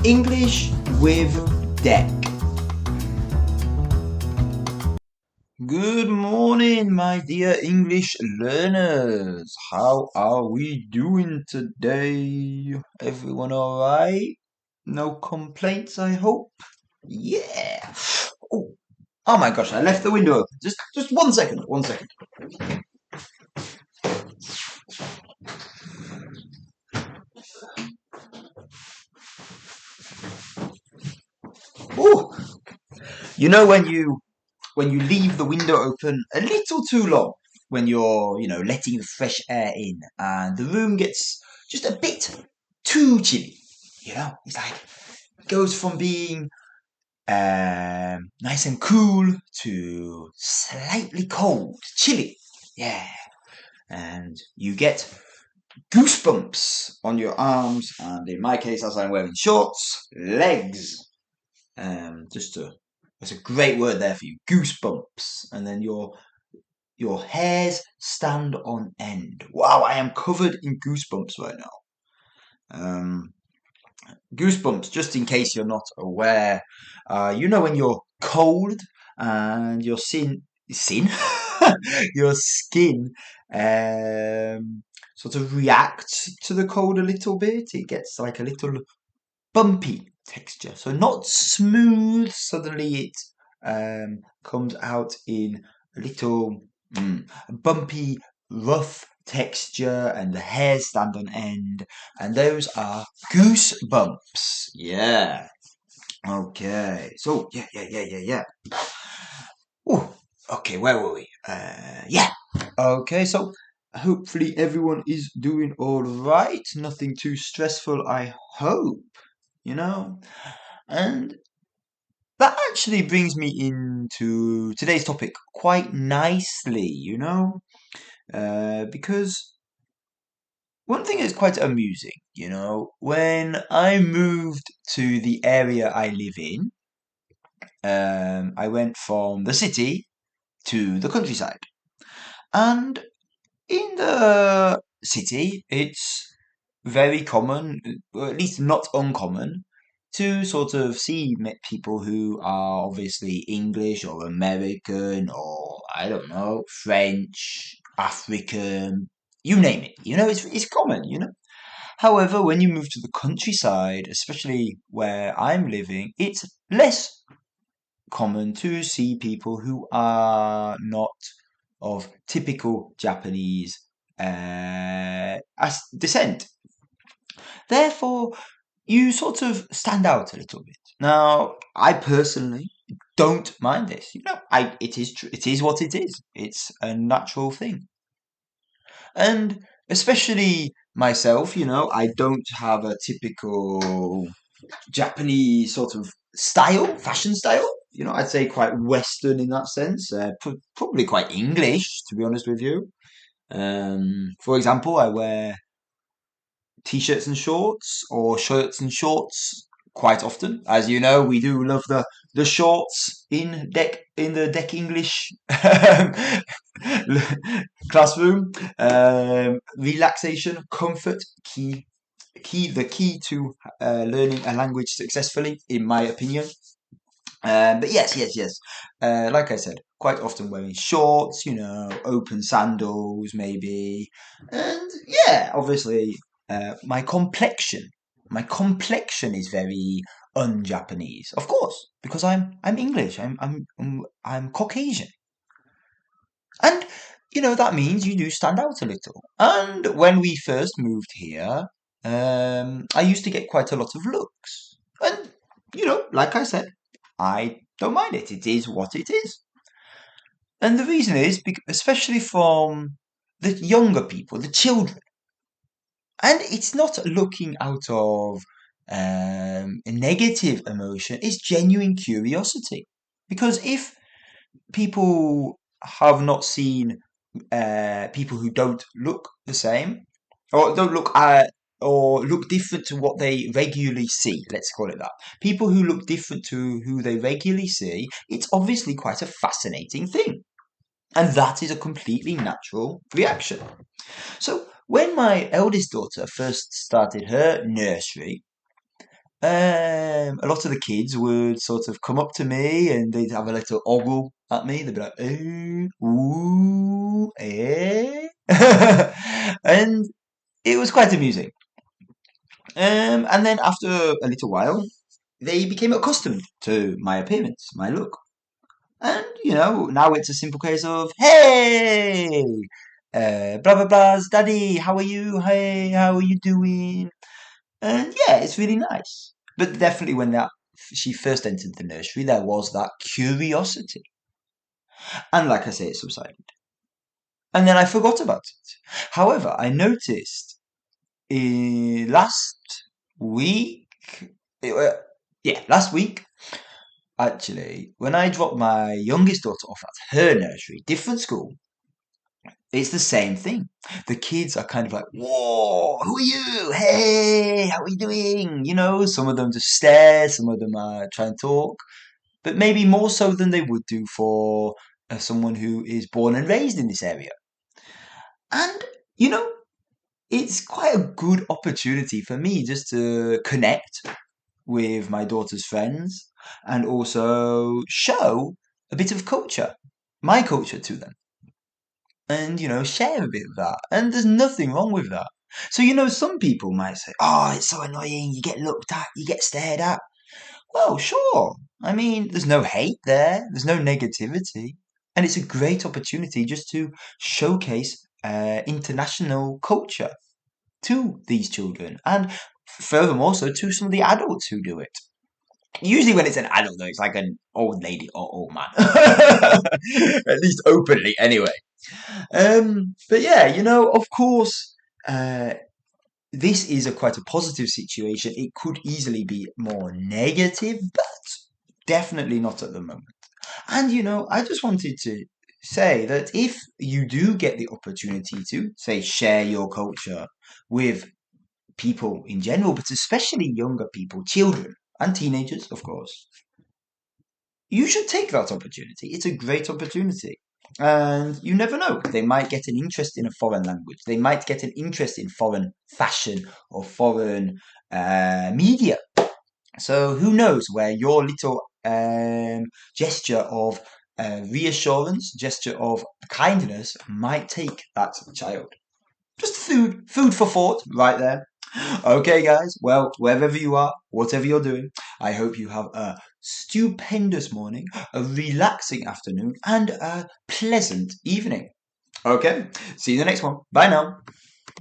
English with Deck. Good morning, my dear English learners. How are we doing today? Everyone alright? No complaints, I hope? Yeah. Oh my gosh, I left the window open. Just 1 second, 1 second. Oh, you know when you leave the window open a little too long, when you're letting the fresh air in, and the room gets just a bit too chilly. It's like it goes from being nice and cool to slightly cold, chilly. Yeah, and you get goosebumps on your arms, and in my case, as I'm wearing shorts, legs. Just to That's a great word there for you, goosebumps, and then your hairs stand on end. Wow, I am covered in goosebumps right now. Goosebumps, just in case you're not aware, when you're cold and sin, your skin sort of reacts to the cold a little bit. It gets like a little bumpy texture, so not smooth. Suddenly it comes out in a little bumpy, rough texture, and the hairs stand on end, and those are goosebumps. Yeah. Okay. So yeah. Oh, okay. Where were we? Yeah. Okay. So hopefully everyone is doing all right. Nothing too stressful, I hope. And that actually brings me into today's topic quite nicely, because one thing is quite amusing, when I moved to the area I live in, I went from the city to the countryside. And in the city, it's very common, or at least not uncommon, to sort of see people who are obviously English or American or, I don't know, French, African, you name it. It's common. However, when you move to the countryside, especially where I'm living, it's less common to see people who are not of typical Japanese as descent. Therefore, you sort of stand out a little bit. Now, I personally don't mind this. It is what it is. It's a natural thing. And especially myself, I don't have a typical Japanese sort of fashion style. I'd say quite Western in that sense. Probably quite English, to be honest with you. For example, I wear t-shirts and shorts, or shirts and shorts quite often. As you know, we do love the shorts in the Deck English classroom. Relaxation, comfort, the key to learning a language successfully, in my opinion. But yes. Like I said, quite often wearing shorts, open sandals, maybe, and yeah, obviously, my complexion. My complexion is very un-Japanese, of course, because I'm English. I'm Caucasian, and that means you do stand out a little. And when we first moved here, I used to get quite a lot of looks, and like I said, I don't mind it. It is what it is. And the reason is, especially from the younger people, the children. And it's not looking out of a negative emotion, it's genuine curiosity. Because if people have not seen people who don't look the same, or don't look or look different to what they regularly see, let's call it that. People who look different to who they regularly see, it's obviously quite a fascinating thing. And that is a completely natural reaction. So when my eldest daughter first started her nursery, A lot of the kids would sort of come up to me and they'd have a little ogle at me. They'd be like, ooh, eh? And it was quite amusing. And then after a little while, they became accustomed to my appearance, my look. And, now it's a simple case of, hey, blah, blah, blah's daddy, how are you? Hey, how are you doing? And yeah, it's really nice. But definitely when she first entered the nursery, there was that curiosity. And like I say, it subsided. And then I forgot about it. However, I noticed last week, uh, last week, actually, when I dropped my youngest daughter off at her nursery, different school, it's the same thing. The kids are kind of like, whoa, who are you? Hey, how are you doing? Some of them just stare, some of them are trying to talk, but maybe more so than they would do for someone who is born and raised in this area. And, you know, it's quite a good opportunity for me just to connect with my daughter's friends and also show a bit of culture, my culture to them. And, share a bit of that. And there's nothing wrong with that. So, some people might say, oh, it's so annoying. You get looked at, you get stared at. Well, sure. I mean, there's no hate there, there's no negativity. And it's a great opportunity just to showcase international culture to these children. And furthermore, so to some of the adults who do it. Usually, when it's an adult, though, it's like an old lady or old man. At least openly, anyway. But yeah, of course, this is quite a positive situation. It could easily be more negative, but definitely not at the moment. And I just wanted to say that if you do get the opportunity to, say, share your culture with people in general, but especially younger people, children, and teenagers, of course, you should take that opportunity. It's a great opportunity. And you never know. They might get an interest in a foreign language. They might get an interest in foreign fashion or foreign media. So who knows where your little gesture of reassurance, gesture of kindness might take that child. Just food for thought right there. Okay, guys. Well, wherever you are, whatever you're doing, I hope you have a stupendous morning, a relaxing afternoon, and a pleasant evening. Okay, see you in the next one. Bye now.